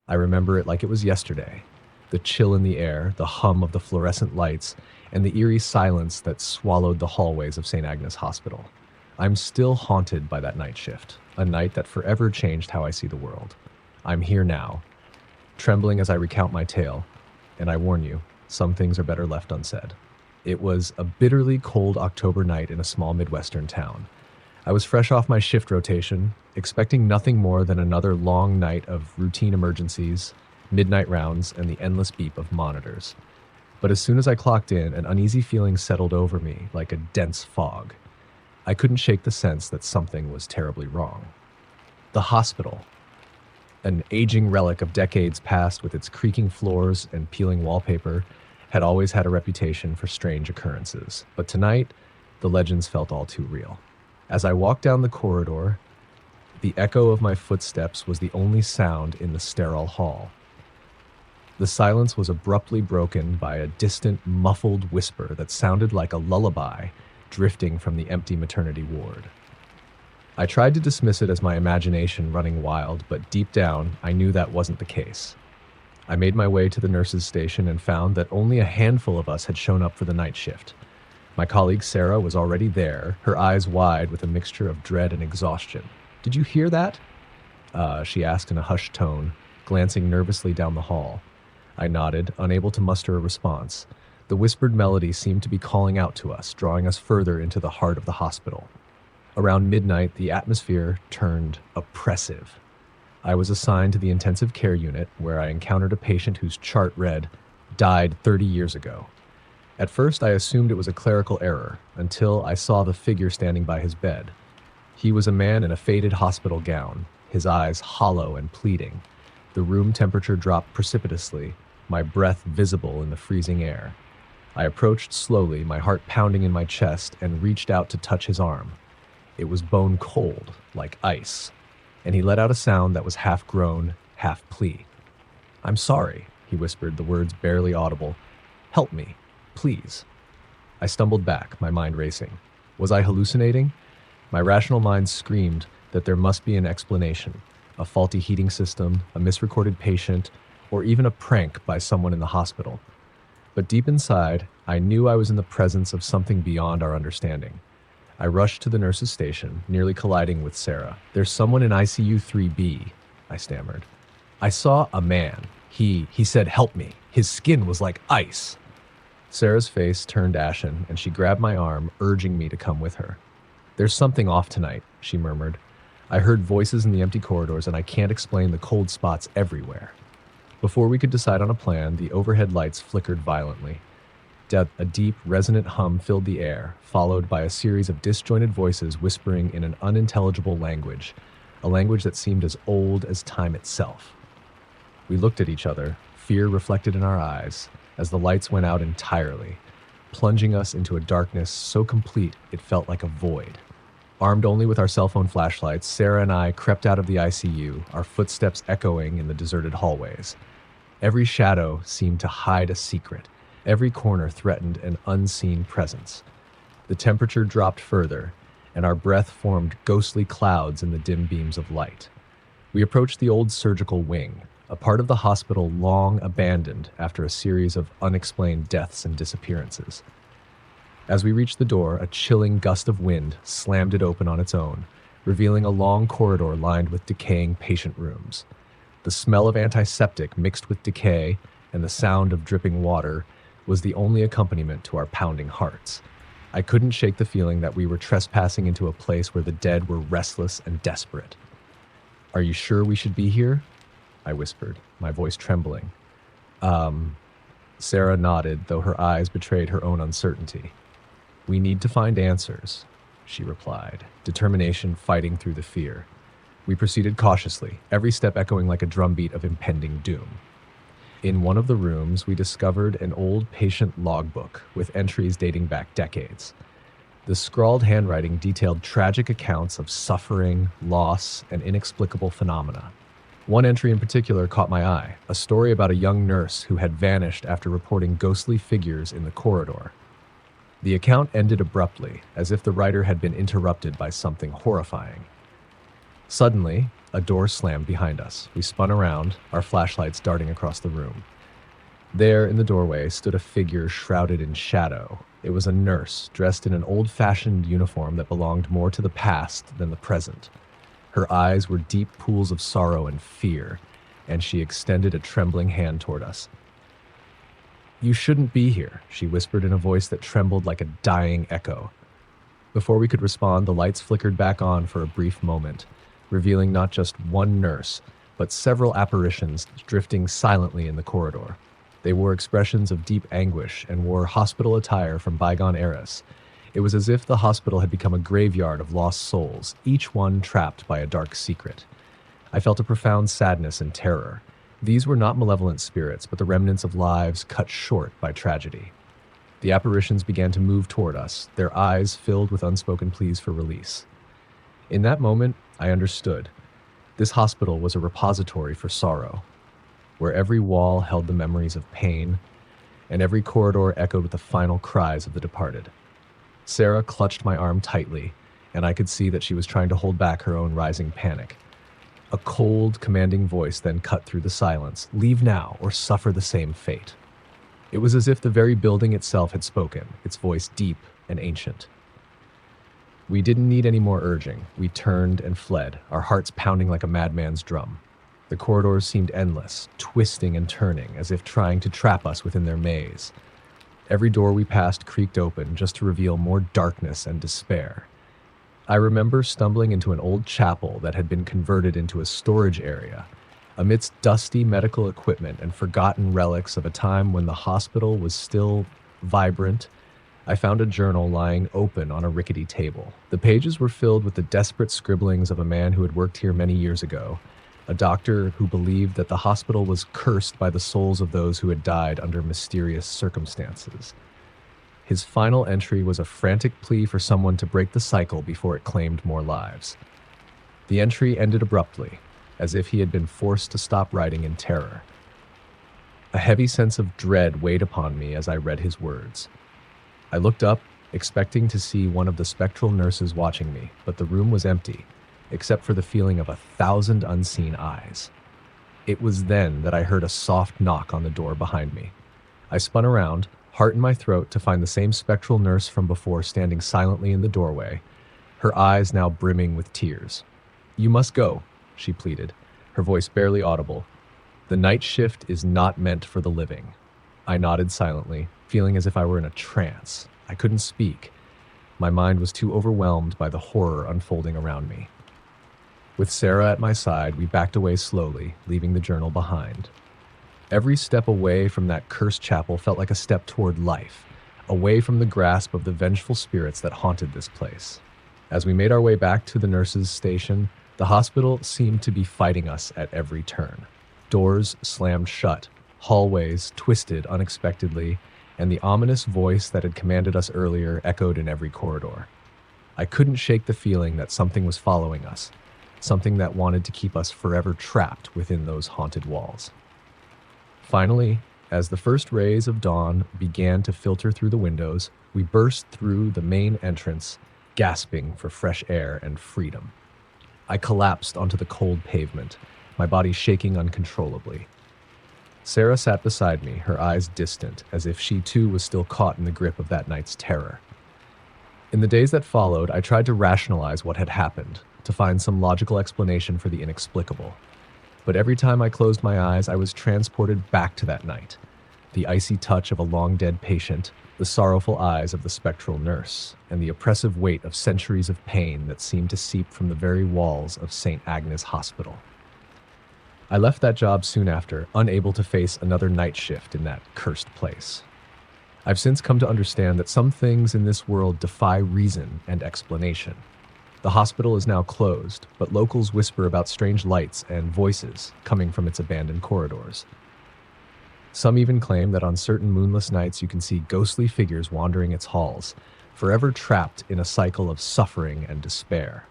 I remember it like it was yesterday. The chill in the air, the hum of the fluorescent lights, and the eerie silence that swallowed the hallways of St. Agnes Hospital. I'm still haunted by that night shift, a night that forever changed how I see the world. I'm here now, trembling as I recount my tale, and I warn you, some things are better left unsaid. It was a bitterly cold October night in a small Midwestern town. I was fresh off my shift rotation, expecting nothing more than another long night of routine emergencies, midnight rounds, and the endless beep of monitors. But as soon as I clocked in, an uneasy feeling settled over me like a dense fog. I couldn't shake the sense that something was terribly wrong. The hospital, an aging relic of decades past with its creaking floors and peeling wallpaper, had always had a reputation for strange occurrences. But tonight, the legends felt all too real. As I walked down the corridor, the echo of my footsteps was the only sound in the sterile hall. The silence was abruptly broken by a distant, muffled whisper that sounded like a lullaby drifting from the empty maternity ward. I tried to dismiss it as my imagination running wild, but deep down, I knew that wasn't the case. I made my way to the nurses' station and found that only a handful of us had shown up for the night shift. My colleague Sarah was already there, her eyes wide with a mixture of dread and exhaustion. "Did you hear that?" She asked in a hushed tone, glancing nervously down the hall. I nodded, unable to muster a response. The whispered melody seemed to be calling out to us, drawing us further into the heart of the hospital. Around midnight, the atmosphere turned oppressive. I was assigned to the intensive care unit, where I encountered a patient whose chart read, "Died 30 years ago." At first, I assumed it was a clerical error, until I saw the figure standing by his bed. He was a man in a faded hospital gown, his eyes hollow and pleading. The room temperature dropped precipitously, my breath visible in the freezing air. I approached slowly, my heart pounding in my chest, and reached out to touch his arm. It was bone cold, like ice, and he let out a sound that was half groan, half plea. "I'm sorry," he whispered, the words barely audible. "Help me, please." I stumbled back, my mind racing. Was I hallucinating? My rational mind screamed that there must be an explanation, a faulty heating system, a misrecorded patient, or even a prank by someone in the hospital. But deep inside, I knew I was in the presence of something beyond our understanding. I rushed to the nurse's station, nearly colliding with Sarah. "There's someone in ICU 3B, I stammered. "I saw a man. He said, 'Help me.' His skin was like ice." Sarah's face turned ashen, and she grabbed my arm, urging me to come with her. "There's something off tonight," she murmured. "I heard voices in the empty corridors, and I can't explain the cold spots everywhere." Before we could decide on a plan, the overhead lights flickered violently. A deep, resonant hum filled the air, followed by a series of disjointed voices whispering in an unintelligible language, a language that seemed as old as time itself. We looked at each other, fear reflected in our eyes, as the lights went out entirely, plunging us into a darkness so complete it felt like a void. Armed only with our cell phone flashlights, Sarah and I crept out of the ICU, our footsteps echoing in the deserted hallways. Every shadow seemed to hide a secret. Every corner threatened an unseen presence. The temperature dropped further, and our breath formed ghostly clouds in the dim beams of light. We approached the old surgical wing, a part of the hospital long abandoned after a series of unexplained deaths and disappearances. As we reached the door, a chilling gust of wind slammed it open on its own, revealing a long corridor lined with decaying patient rooms. The smell of antiseptic mixed with decay and the sound of dripping water was the only accompaniment to our pounding hearts. I couldn't shake the feeling that we were trespassing into a place where the dead were restless and desperate. "Are you sure we should be here?" I whispered, my voice trembling. Sarah nodded, though her eyes betrayed her own uncertainty. "We need to find answers," she replied, determination fighting through the fear. We proceeded cautiously, every step echoing like a drumbeat of impending doom. In one of the rooms, we discovered an old patient logbook with entries dating back decades. The scrawled handwriting detailed tragic accounts of suffering, loss, and inexplicable phenomena. One entry in particular caught my eye, a story about a young nurse who had vanished after reporting ghostly figures in the corridor. The account ended abruptly, as if the writer had been interrupted by something horrifying. Suddenly, A door slammed behind us. We spun around, our flashlights darting across the room. There, in the doorway, stood a figure shrouded in shadow. It was a nurse, dressed in an old-fashioned uniform that belonged more to the past than the present. Her eyes were deep pools of sorrow and fear, and she extended a trembling hand toward us. "You shouldn't be here," she whispered in a voice that trembled like a dying echo. Before we could respond, the lights flickered back on for a brief moment, revealing not just one nurse, but several apparitions drifting silently in the corridor. They wore expressions of deep anguish and wore hospital attire from bygone eras. It was as if the hospital had become a graveyard of lost souls, each one trapped by a dark secret. I felt a profound sadness and terror. These were not malevolent spirits, but the remnants of lives cut short by tragedy. The apparitions began to move toward us, their eyes filled with unspoken pleas for release. In that moment, I understood. This hospital was a repository for sorrow, where every wall held the memories of pain, and every corridor echoed with the final cries of the departed. Sarah clutched my arm tightly, and I could see that she was trying to hold back her own rising panic. A cold, commanding voice then cut through the silence. "Leave now, or suffer the same fate." It was as if the very building itself had spoken, its voice deep and ancient. We didn't need any more urging. We turned and fled, our hearts pounding like a madman's drum. The corridors seemed endless, twisting and turning, as if trying to trap us within their maze. Every door we passed creaked open, just to reveal more darkness and despair. I remember stumbling into an old chapel that had been converted into a storage area. Amidst dusty medical equipment and forgotten relics of a time when the hospital was still vibrant, I found a journal lying open on a rickety table. The pages were filled with the desperate scribblings of a man who had worked here many years ago, a doctor who believed that the hospital was cursed by the souls of those who had died under mysterious circumstances. His final entry was a frantic plea for someone to break the cycle before it claimed more lives. The entry ended abruptly, as if he had been forced to stop writing in terror. A heavy sense of dread weighed upon me as I read his words. I looked up, expecting to see one of the spectral nurses watching me, but the room was empty, except for the feeling of 1,000 unseen eyes. It was then that I heard a soft knock on the door behind me. I spun around, heart in my throat, to find the same spectral nurse from before standing silently in the doorway, her eyes now brimming with tears. "You must go," she pleaded, her voice barely audible. "The night shift is not meant for the living." I nodded silently, feeling as if I were in a trance. I couldn't speak. My mind was too overwhelmed by the horror unfolding around me. With Sarah at my side, we backed away slowly, leaving the journal behind. Every step away from that cursed chapel felt like a step toward life, away from the grasp of the vengeful spirits that haunted this place. As we made our way back to the nurses' station, the hospital seemed to be fighting us at every turn. Doors slammed shut, hallways twisted unexpectedly, and the ominous voice that had commanded us earlier echoed in every corridor. I couldn't shake the feeling that something was following us, something that wanted to keep us forever trapped within those haunted walls. Finally, as the first rays of dawn began to filter through the windows, we burst through the main entrance, gasping for fresh air and freedom. I collapsed onto the cold pavement, my body shaking uncontrollably. Sarah sat beside me, her eyes distant, as if she too was still caught in the grip of that night's terror. In the days that followed, I tried to rationalize what had happened, to find some logical explanation for the inexplicable. But every time I closed my eyes, I was transported back to that night. The icy touch of a long-dead patient, the sorrowful eyes of the spectral nurse, and the oppressive weight of centuries of pain that seemed to seep from the very walls of St. Agnes Hospital. I left that job soon after, unable to face another night shift in that cursed place. I've since come to understand that some things in this world defy reason and explanation. The hospital is now closed, but locals whisper about strange lights and voices coming from its abandoned corridors. Some even claim that on certain moonless nights you can see ghostly figures wandering its halls, forever trapped in a cycle of suffering and despair.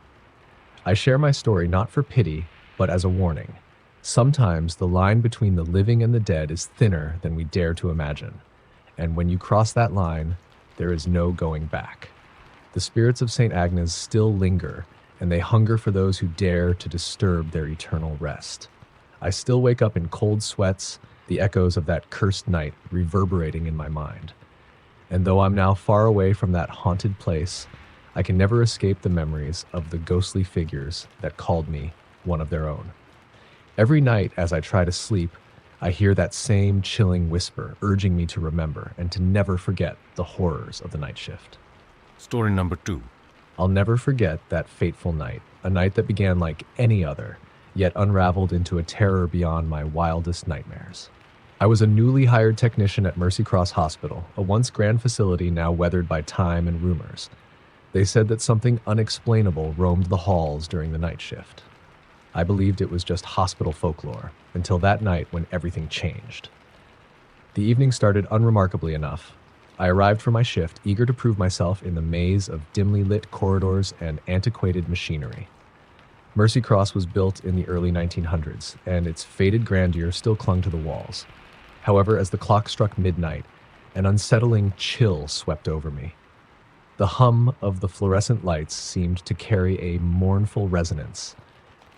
I share my story not for pity, but as a warning. Sometimes the line between the living and the dead is thinner than we dare to imagine, and when you cross that line, there is no going back. The spirits of St. Agnes still linger, and they hunger for those who dare to disturb their eternal rest. I still wake up in cold sweats, the echoes of that cursed night reverberating in my mind. And though I'm now far away from that haunted place, I can never escape the memories of the ghostly figures that called me one of their own. Every night as I try to sleep, I hear that same chilling whisper urging me to remember and to never forget the horrors of the night shift. Story number 2. I'll never forget that fateful night, a night that began like any other, yet unraveled into a terror beyond my wildest nightmares. I was a newly hired technician at Mercy Cross Hospital, a once grand facility now weathered by time and rumors. They said that something unexplainable roamed the halls during the night shift. I believed it was just hospital folklore, until that night when everything changed. The evening started unremarkably enough. I arrived for my shift, eager to prove myself in the maze of dimly lit corridors and antiquated machinery. Mercy Cross was built in the early 1900s, and its faded grandeur still clung to the walls. However, as the clock struck midnight, an unsettling chill swept over me. The hum of the fluorescent lights seemed to carry a mournful resonance,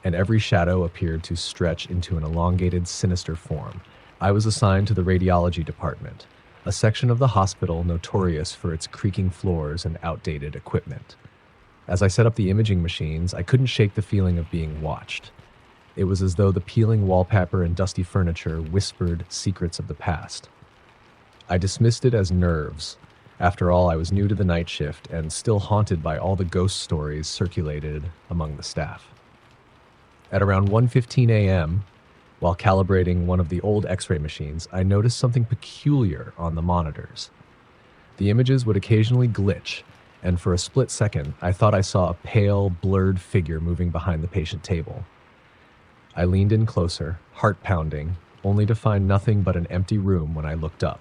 and every shadow appeared to stretch into an elongated, sinister form. I was assigned to the radiology department, a section of the hospital notorious for its creaking floors and outdated equipment. As I set up the imaging machines, I couldn't shake the feeling of being watched. It was as though the peeling wallpaper and dusty furniture whispered secrets of the past. I dismissed it as nerves. After all, I was new to the night shift and still haunted by all the ghost stories circulated among the staff. At around 1:15 a.m., while calibrating one of the old X-ray machines, I noticed something peculiar on the monitors. The images would occasionally glitch, and for a split second, I thought I saw a pale, blurred figure moving behind the patient table. I leaned in closer, heart pounding, only to find nothing but an empty room when I looked up.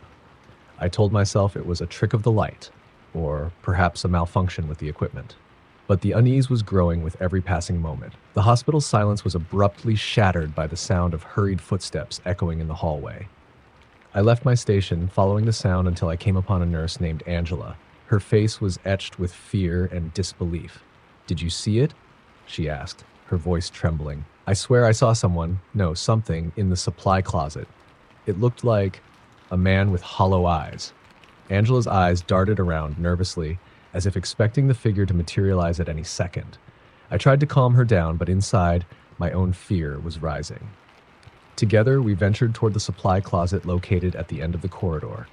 I told myself it was a trick of the light, or perhaps a malfunction with the equipment. But the unease was growing with every passing moment. The hospital's silence was abruptly shattered by the sound of hurried footsteps echoing in the hallway. I left my station, following the sound until I came upon a nurse named Angela. Her face was etched with fear and disbelief. "Did you see it?" she asked, her voice trembling. "I swear I saw something, in the supply closet. It looked like a man with hollow eyes." Angela's eyes darted around nervously, as if expecting the figure to materialize at any second. I tried to calm her down, but inside, my own fear was rising. Together, we ventured toward the supply closet located at the end of the corridor.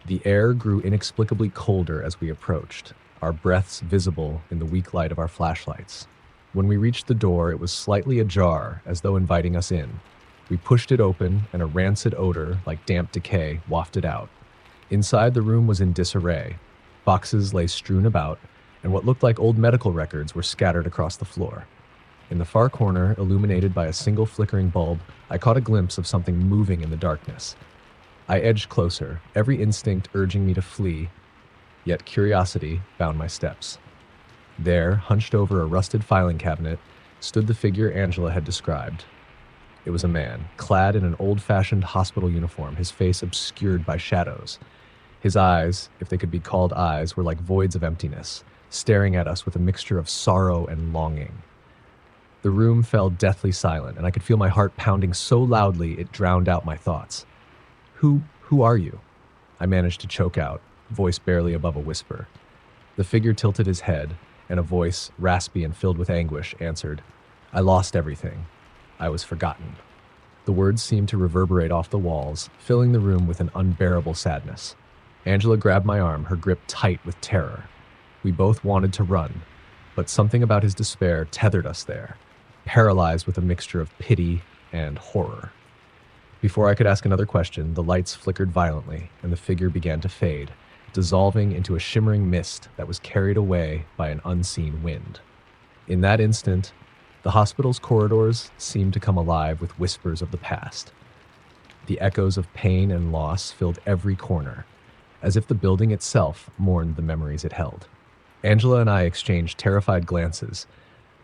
The air grew inexplicably colder as we approached, our breaths visible in the weak light of our flashlights. When we reached the door, it was slightly ajar, as though inviting us in. We pushed it open, and a rancid odor, like damp decay, wafted out. Inside, the room was in disarray. Boxes lay strewn about, and what looked like old medical records were scattered across the floor. In the far corner, illuminated by a single flickering bulb, I caught a glimpse of something moving in the darkness. I edged closer, every instinct urging me to flee, yet curiosity bound my steps. There, hunched over a rusted filing cabinet, stood the figure Angela had described. It was a man, clad in an old-fashioned hospital uniform, his face obscured by shadows. His eyes, if they could be called eyes, were like voids of emptiness, staring at us with a mixture of sorrow and longing. The room fell deathly silent, and I could feel my heart pounding so loudly it drowned out my thoughts. Who are you?" I managed to choke out, voice barely above a whisper. The figure tilted his head, and a voice, raspy and filled with anguish, answered, "I lost everything. I was forgotten." The words seemed to reverberate off the walls, filling the room with an unbearable sadness. Angela grabbed my arm, her grip tight with terror. We both wanted to run, but something about his despair tethered us there, paralyzed with a mixture of pity and horror. Before I could ask another question, the lights flickered violently, and the figure began to fade, dissolving into a shimmering mist that was carried away by an unseen wind. In that instant, the hospital's corridors seemed to come alive with whispers of the past. The echoes of pain and loss filled every corner, as if the building itself mourned the memories it held. Angela and I exchanged terrified glances.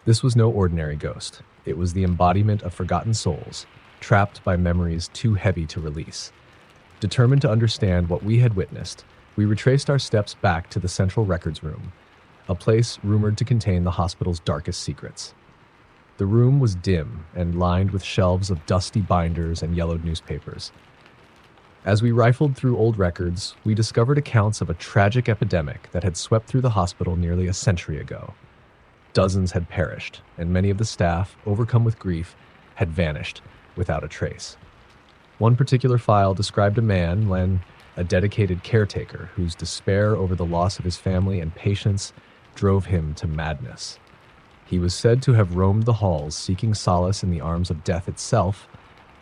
This was no ordinary ghost. It was the embodiment of forgotten souls, trapped by memories too heavy to release. Determined to understand what we had witnessed, we retraced our steps back to the central records room. a place rumored to contain the hospital's darkest secrets. The room was dim and lined with shelves of dusty binders and yellowed newspapers. As we rifled through old records, we discovered accounts of a tragic epidemic that had swept through the hospital nearly a century ago. Dozens had perished, and many of the staff, overcome with grief, had vanished without a trace. One particular file described a man, Len, a dedicated caretaker whose despair over the loss of his family and patients drove him to madness. He was said to have roamed the halls seeking solace in the arms of death itself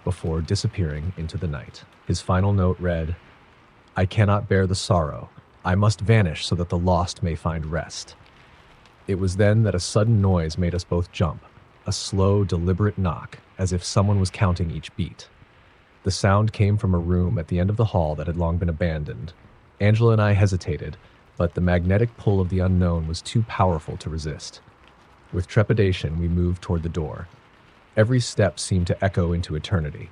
before disappearing into the night. His final note read, "I cannot bear the sorrow. I must vanish so that the lost may find rest." It was then that a sudden noise made us both jump, a slow, deliberate knock, as if someone was counting each beat. The sound came from a room at the end of the hall that had long been abandoned. Angela and I hesitated, but the magnetic pull of the unknown was too powerful to resist. With trepidation, we moved toward the door. Every step seemed to echo into eternity.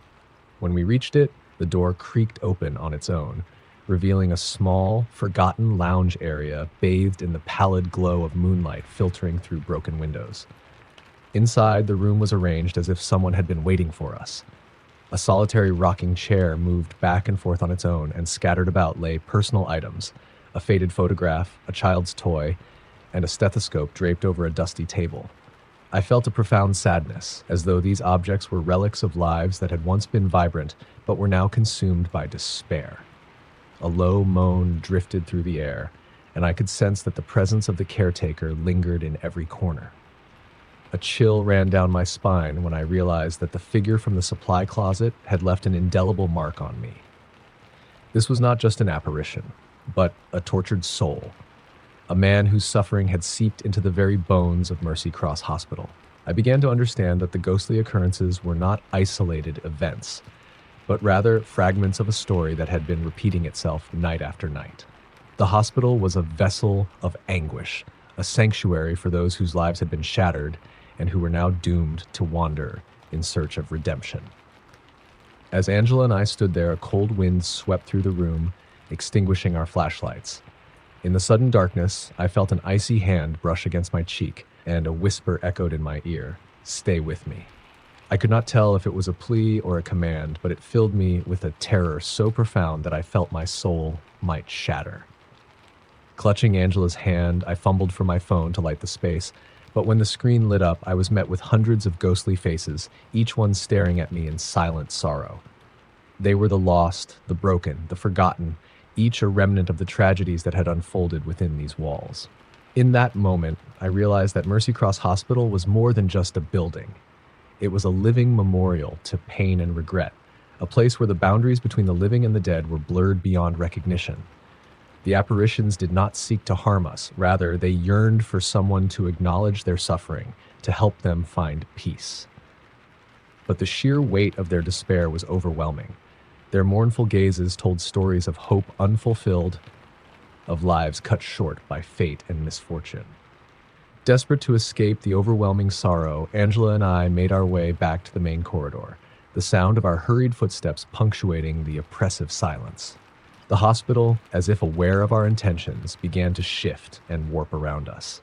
When we reached it, the door creaked open on its own, revealing a small, forgotten lounge area bathed in the pallid glow of moonlight filtering through broken windows. Inside, the room was arranged as if someone had been waiting for us. A solitary rocking chair moved back and forth on its own, and scattered about lay personal items, a faded photograph, a child's toy, and a stethoscope draped over a dusty table. I felt a profound sadness, as though these objects were relics of lives that had once been vibrant, but were now consumed by despair. A low moan drifted through the air, and I could sense that the presence of the caretaker lingered in every corner. A chill ran down my spine when I realized that the figure from the supply closet had left an indelible mark on me. This was not just an apparition, but a tortured soul, a man whose suffering had seeped into the very bones of Mercy Cross Hospital. I began to understand that the ghostly occurrences were not isolated events, but rather fragments of a story that had been repeating itself night after night. The hospital was a vessel of anguish, a sanctuary for those whose lives had been shattered and who were now doomed to wander in search of redemption. As Angela and I stood there, a cold wind swept through the room, extinguishing our flashlights. In the sudden darkness, I felt an icy hand brush against my cheek, and a whisper echoed in my ear, "Stay with me." I could not tell if it was a plea or a command, but it filled me with a terror so profound that I felt my soul might shatter. Clutching Angela's hand, I fumbled for my phone to light the space, but when the screen lit up, I was met with hundreds of ghostly faces, each one staring at me in silent sorrow. They were the lost, the broken, the forgotten, each a remnant of the tragedies that had unfolded within these walls. In that moment, I realized that Mercy Cross Hospital was more than just a building. It was a living memorial to pain and regret, a place where the boundaries between the living and the dead were blurred beyond recognition. The apparitions did not seek to harm us. Rather, they yearned for someone to acknowledge their suffering, to help them find peace. But the sheer weight of their despair was overwhelming. Their mournful gazes told stories of hope unfulfilled, of lives cut short by fate and misfortune. Desperate to escape the overwhelming sorrow, Angela and I made our way back to the main corridor, the sound of our hurried footsteps punctuating the oppressive silence. The hospital, as if aware of our intentions, began to shift and warp around us.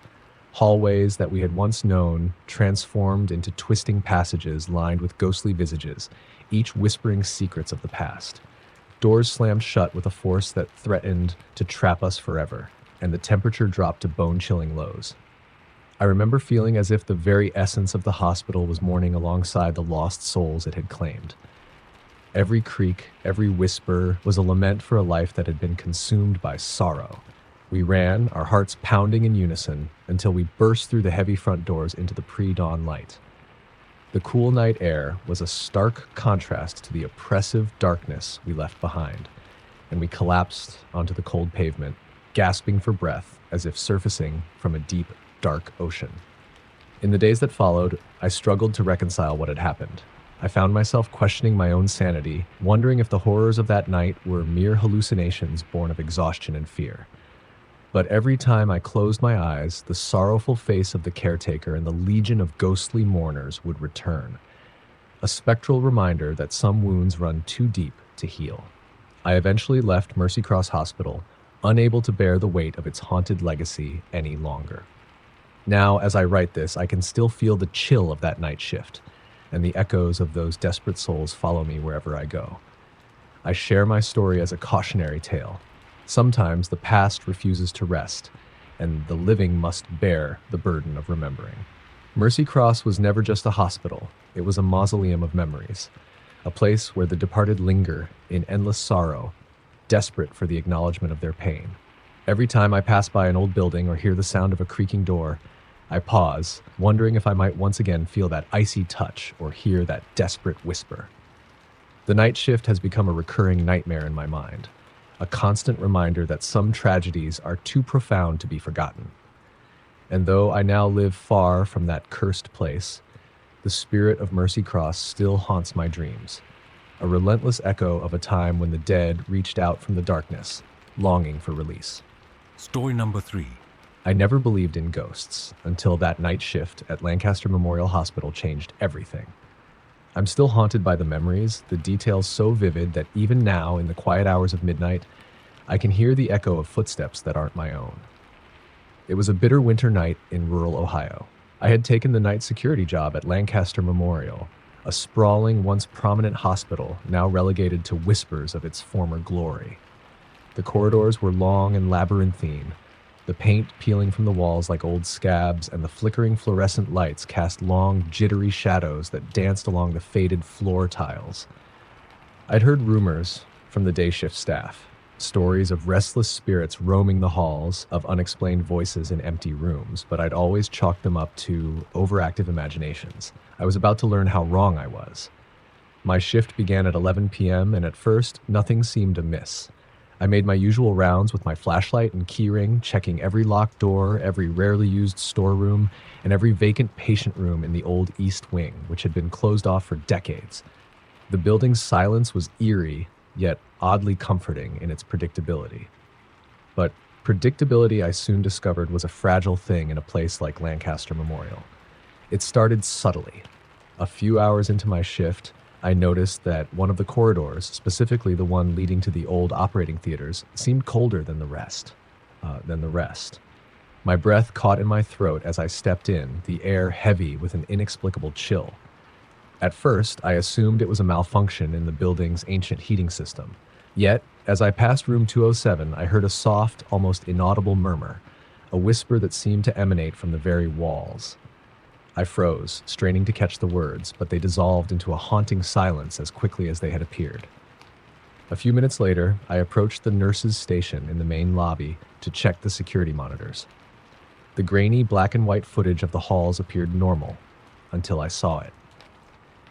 Hallways that we had once known transformed into twisting passages lined with ghostly visages, each whispering secrets of the past. Doors slammed shut with a force that threatened to trap us forever, and the temperature dropped to bone-chilling lows. I remember feeling as if the very essence of the hospital was mourning alongside the lost souls it had claimed. Every creak, every whisper was a lament for a life that had been consumed by sorrow. We ran, our hearts pounding in unison, until we burst through the heavy front doors into the pre-dawn light. The cool night air was a stark contrast to the oppressive darkness we left behind, and we collapsed onto the cold pavement, gasping for breath as if surfacing from a deep, dark ocean. In the days that followed, I struggled to reconcile what had happened. I found myself questioning my own sanity, wondering if the horrors of that night were mere hallucinations born of exhaustion and fear. But every time I closed my eyes, the sorrowful face of the caretaker and the legion of ghostly mourners would return, a spectral reminder that some wounds run too deep to heal. I eventually left Mercy Cross Hospital, unable to bear the weight of its haunted legacy any longer. Now, as I write this, I can still feel the chill of that night shift, and the echoes of those desperate souls follow me wherever I go. I share my story as a cautionary tale. Sometimes the past refuses to rest, and the living must bear the burden of remembering. Mercy Cross was never just a hospital, it was a mausoleum of memories, a place where the departed linger in endless sorrow, desperate for the acknowledgement of their pain. Every time I pass by an old building or hear the sound of a creaking door, I pause, wondering if I might once again feel that icy touch or hear that desperate whisper. The night shift has become a recurring nightmare in my mind, a constant reminder that some tragedies are too profound to be forgotten. And though I now live far from that cursed place, the spirit of Mercy Cross still haunts my dreams, a relentless echo of a time when the dead reached out from the darkness, longing for release. Story number 3. I never believed in ghosts until that night shift at Lancaster Memorial Hospital changed everything. I'm still haunted by the memories, the details so vivid that even now, in the quiet hours of midnight, I can hear the echo of footsteps that aren't my own. It was a bitter winter night in rural Ohio. I had taken the night security job at Lancaster Memorial, a sprawling, once prominent hospital now relegated to whispers of its former glory. The corridors were long and labyrinthine, the paint peeling from the walls like old scabs, and the flickering fluorescent lights cast long, jittery shadows that danced along the faded floor tiles. I'd heard rumors from the day shift staff, stories of restless spirits roaming the halls, of unexplained voices in empty rooms, but I'd always chalked them up to overactive imaginations. I was about to learn how wrong I was. My shift began at 11 p.m., and at first, nothing seemed amiss. I made my usual rounds with my flashlight and keyring, checking every locked door, every rarely used storeroom, and every vacant patient room in the old East Wing, which had been closed off for decades. The building's silence was eerie, yet oddly comforting in its predictability. But predictability, I soon discovered, was a fragile thing in a place like Lancaster Memorial. It started subtly. A few hours into my shift, I noticed that one of the corridors, specifically the one leading to the old operating theaters, seemed colder than the rest. My breath caught in my throat as I stepped in, the air heavy with an inexplicable chill. At first, I assumed it was a malfunction in the building's ancient heating system. Yet, as I passed room 207, I heard a soft, almost inaudible murmur, a whisper that seemed to emanate from the very walls. I froze, straining to catch the words, but they dissolved into a haunting silence as quickly as they had appeared. A few minutes later, I approached the nurses' station in the main lobby to check the security monitors. The grainy black and white footage of the halls appeared normal, until I saw it.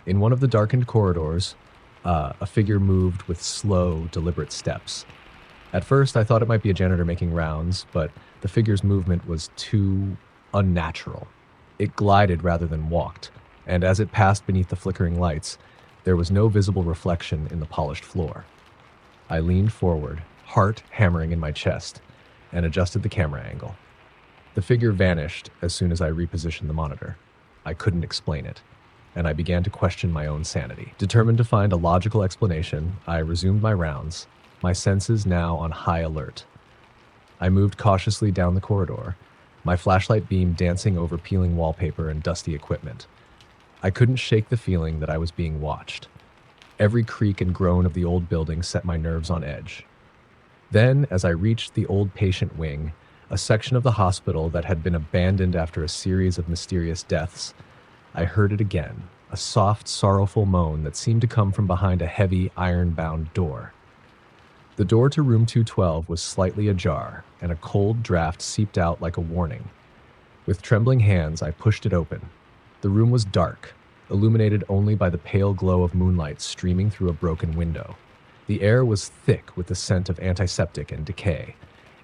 In one of the darkened corridors, a figure moved with slow, deliberate steps. At first, I thought it might be a janitor making rounds, but the figure's movement was too unnatural. It glided rather than walked, and as it passed beneath the flickering lights, there was no visible reflection in the polished floor. I leaned forward, heart hammering in my chest, and adjusted the camera angle. The figure vanished as soon as I repositioned the monitor. I couldn't explain it, and I began to question my own sanity. Determined to find a logical explanation, I resumed my rounds, my senses now on high alert. I moved cautiously down the corridor, my flashlight beam dancing over peeling wallpaper and dusty equipment. I couldn't shake the feeling that I was being watched. Every creak and groan of the old building set my nerves on edge. Then, as I reached the old patient wing, a section of the hospital that had been abandoned after a series of mysterious deaths, I heard it again, a soft, sorrowful moan that seemed to come from behind a heavy, iron-bound door. The door to room 212 was slightly ajar, and a cold draft seeped out like a warning. With trembling hands, I pushed it open. The room was dark, illuminated only by the pale glow of moonlight streaming through a broken window. The air was thick with the scent of antiseptic and decay.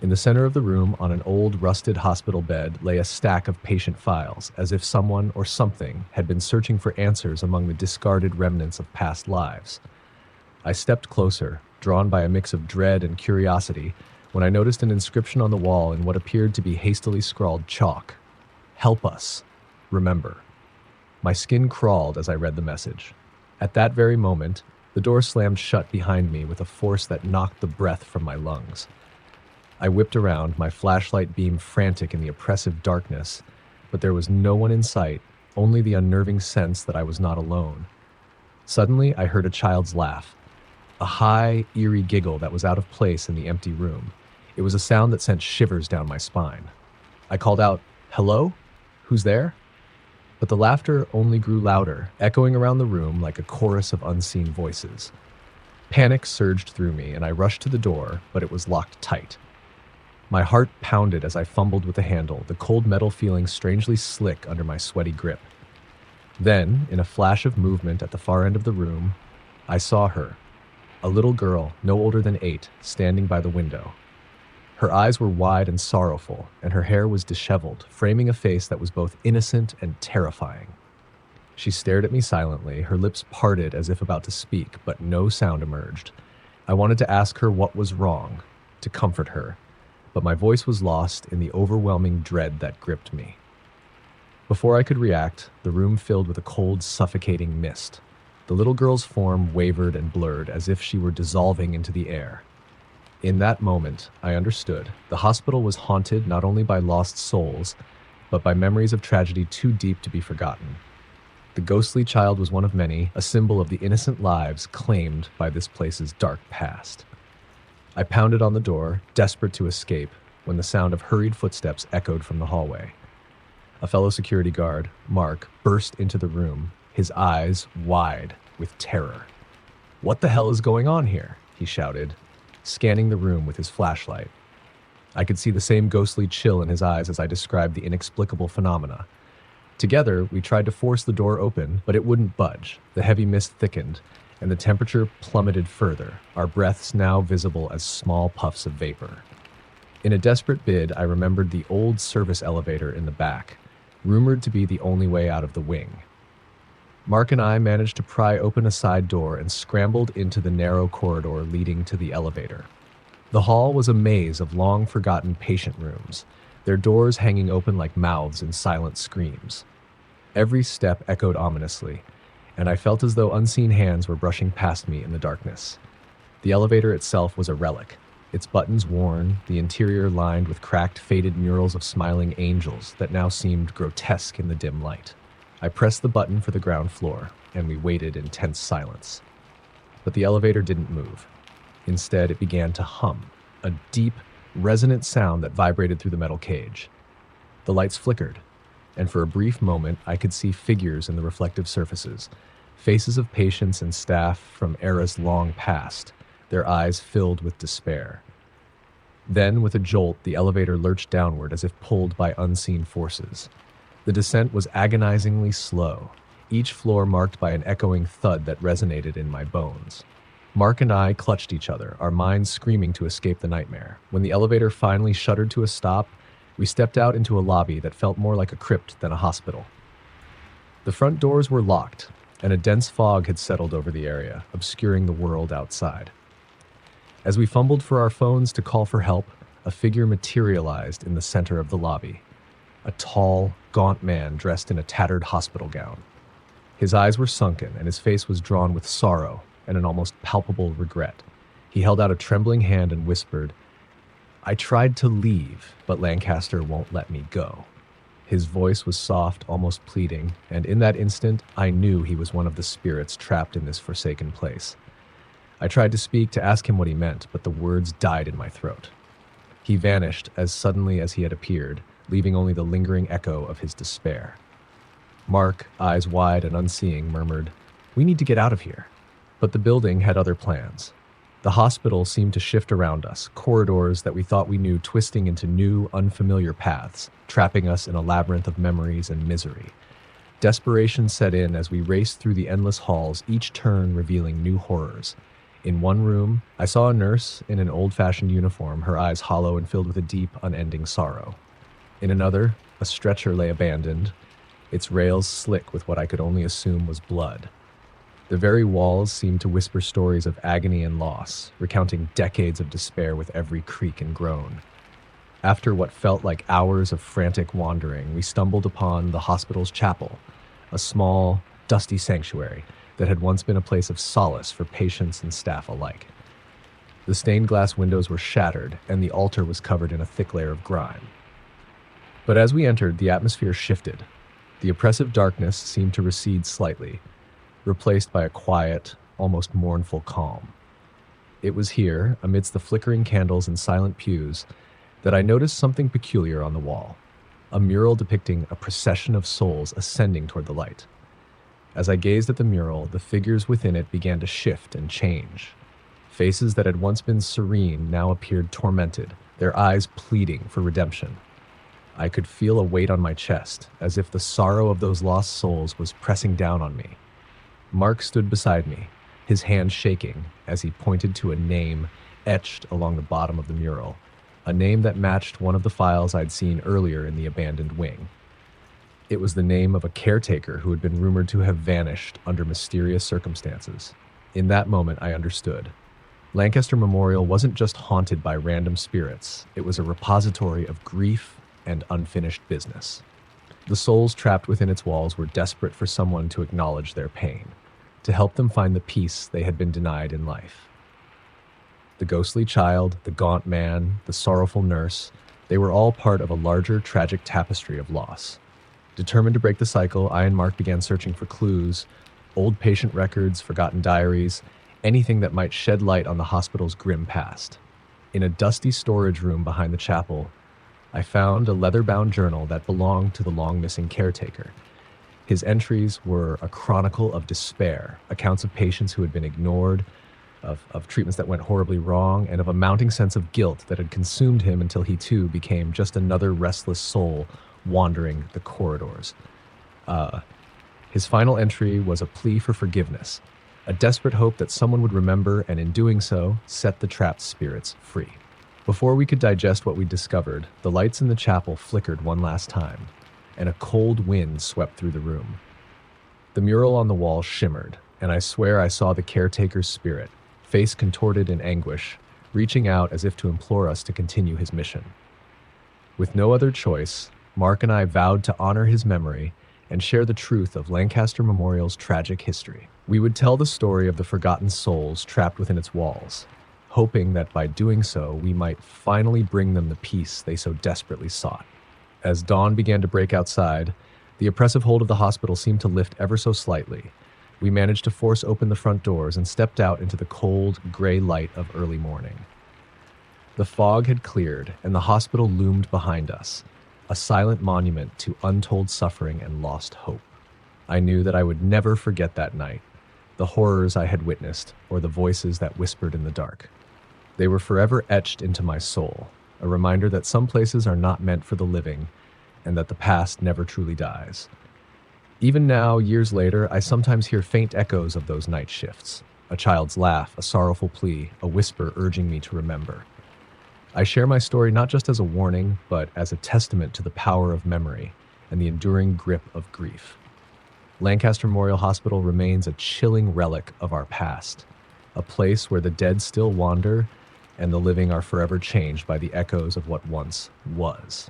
In the center of the room, on an old, rusted hospital bed, lay a stack of patient files, as if someone or something had been searching for answers among the discarded remnants of past lives. I stepped closer, drawn by a mix of dread and curiosity, when I noticed an inscription on the wall in what appeared to be hastily scrawled chalk. "Help us. Remember." My skin crawled as I read the message. At that very moment, the door slammed shut behind me with a force that knocked the breath from my lungs. I whipped around, my flashlight beam frantic in the oppressive darkness, but there was no one in sight, only the unnerving sense that I was not alone. Suddenly, I heard a child's laugh, a high, eerie giggle that was out of place in the empty room. It was a sound that sent shivers down my spine. I called out, "Hello? Who's there?" But the laughter only grew louder, echoing around the room like a chorus of unseen voices. Panic surged through me, and I rushed to the door, but it was locked tight. My heart pounded as I fumbled with the handle, the cold metal feeling strangely slick under my sweaty grip. Then, in a flash of movement at the far end of the room, I saw her, a little girl, no older than 8, standing by the window. Her eyes were wide and sorrowful, and her hair was disheveled, framing a face that was both innocent and terrifying. She stared at me silently, her lips parted as if about to speak, but no sound emerged. I wanted to ask her what was wrong, to comfort her, but my voice was lost in the overwhelming dread that gripped me. Before I could react, the room filled with a cold, suffocating mist. The little girl's form wavered and blurred as if she were dissolving into the air. In that moment, I understood. The hospital was haunted not only by lost souls, but by memories of tragedy too deep to be forgotten. The ghostly child was one of many, a symbol of the innocent lives claimed by this place's dark past. I pounded on the door, desperate to escape, when the sound of hurried footsteps echoed from the hallway. A fellow security guard, Mark, burst into the room, his eyes wide with terror. "What the hell is going on here?" he shouted, scanning the room with his flashlight. I could see the same ghostly chill in his eyes as I described the inexplicable phenomena. Together, we tried to force the door open, but it wouldn't budge. The heavy mist thickened, and the temperature plummeted further, our breaths now visible as small puffs of vapor. In a desperate bid, I remembered the old service elevator in the back, rumored to be the only way out of the wing. Mark and I managed to pry open a side door and scrambled into the narrow corridor leading to the elevator. The hall was a maze of long-forgotten patient rooms, their doors hanging open like mouths in silent screams. Every step echoed ominously, and I felt as though unseen hands were brushing past me in the darkness. The elevator itself was a relic, its buttons worn, the interior lined with cracked, faded murals of smiling angels that now seemed grotesque in the dim light. I pressed the button for the ground floor, and we waited in tense silence. But the elevator didn't move. Instead, it began to hum, a deep, resonant sound that vibrated through the metal cage. The lights flickered, and for a brief moment, I could see figures in the reflective surfaces, faces of patients and staff from eras long past, their eyes filled with despair. Then, with a jolt, the elevator lurched downward as if pulled by unseen forces. The descent was agonizingly slow, each floor marked by an echoing thud that resonated in my bones. Mark and I clutched each other, our minds screaming to escape the nightmare. When the elevator finally shuddered to a stop, we stepped out into a lobby that felt more like a crypt than a hospital. The front doors were locked, and a dense fog had settled over the area, obscuring the world outside. As we fumbled for our phones to call for help, a figure materialized in the center of the lobby. A tall, gaunt man dressed in a tattered hospital gown. His eyes were sunken, and his face was drawn with sorrow and an almost palpable regret. He held out a trembling hand and whispered, "I tried to leave, but Lancaster won't let me go." His voice was soft, almost pleading, and in that instant, I knew he was one of the spirits trapped in this forsaken place. I tried to speak to ask him what he meant, but the words died in my throat. He vanished as suddenly as he had appeared, leaving only the lingering echo of his despair. Mark, eyes wide and unseeing, murmured, "We need to get out of here." But the building had other plans. The hospital seemed to shift around us, corridors that we thought we knew twisting into new, unfamiliar paths, trapping us in a labyrinth of memories and misery. Desperation set in as we raced through the endless halls, each turn revealing new horrors. In one room, I saw a nurse in an old-fashioned uniform, her eyes hollow and filled with a deep, unending sorrow. In another, a stretcher lay abandoned, its rails slick with what I could only assume was blood. The very walls seemed to whisper stories of agony and loss, recounting decades of despair with every creak and groan. After what felt like hours of frantic wandering, we stumbled upon the hospital's chapel, a small, dusty sanctuary that had once been a place of solace for patients and staff alike. The The stained glass windows were shattered, and the altar was covered in a thick layer of grime. But as we entered, the atmosphere shifted. The oppressive darkness seemed to recede slightly, replaced by a quiet, almost mournful calm. It was here, amidst the flickering candles and silent pews, that I noticed something peculiar on the wall, a mural depicting a procession of souls ascending toward the light. As I gazed at the mural, the figures within it began to shift and change. Faces that had once been serene now appeared tormented, their eyes pleading for redemption. I could feel a weight on my chest, as if the sorrow of those lost souls was pressing down on me. Mark stood beside me, his hand shaking as he pointed to a name etched along the bottom of the mural, a name that matched one of the files I'd seen earlier in the abandoned wing. It was the name of a caretaker who had been rumored to have vanished under mysterious circumstances. In that moment, I understood. Lancaster Memorial wasn't just haunted by random spirits, it was a repository of grief and unfinished business. The souls trapped within its walls were desperate for someone to acknowledge their pain, to help them find the peace they had been denied in life. The ghostly child, the gaunt man, the sorrowful nurse, they were all part of a larger tragic tapestry of loss. Determined to break the cycle, I and Mark began searching for clues, old patient records, forgotten diaries, anything that might shed light on the hospital's grim past. In a dusty storage room behind the chapel, I found a leather-bound journal that belonged to the long-missing caretaker. His entries were a chronicle of despair, accounts of patients who had been ignored, of treatments that went horribly wrong, and of a mounting sense of guilt that had consumed him until he too became just another restless soul wandering the corridors. His final entry was a plea for forgiveness, a desperate hope that someone would remember and in doing so, set the trapped spirits free. Before we could digest what we discovered, the lights in the chapel flickered one last time, and a cold wind swept through the room. The mural on the wall shimmered, and I swear I saw the caretaker's spirit, face contorted in anguish, reaching out as if to implore us to continue his mission. With no other choice, Mark and I vowed to honor his memory and share the truth of Lancaster Memorial's tragic history. We would tell the story of the forgotten souls trapped within its walls, hoping that by doing so, we might finally bring them the peace they so desperately sought. As dawn began to break outside, the oppressive hold of the hospital seemed to lift ever so slightly. We managed to force open the front doors and stepped out into the cold, gray light of early morning. The fog had cleared, and the hospital loomed behind us, a silent monument to untold suffering and lost hope. I knew that I would never forget that night, the horrors I had witnessed, or the voices that whispered in the dark. They were forever etched into my soul, a reminder that some places are not meant for the living, and that the past never truly dies. Even now, years later, I sometimes hear faint echoes of those night shifts, a child's laugh, a sorrowful plea, a whisper urging me to remember. I share my story not just as a warning, but as a testament to the power of memory and the enduring grip of grief. Lancaster Memorial Hospital remains a chilling relic of our past, a place where the dead still wander and the living are forever changed by the echoes of what once was.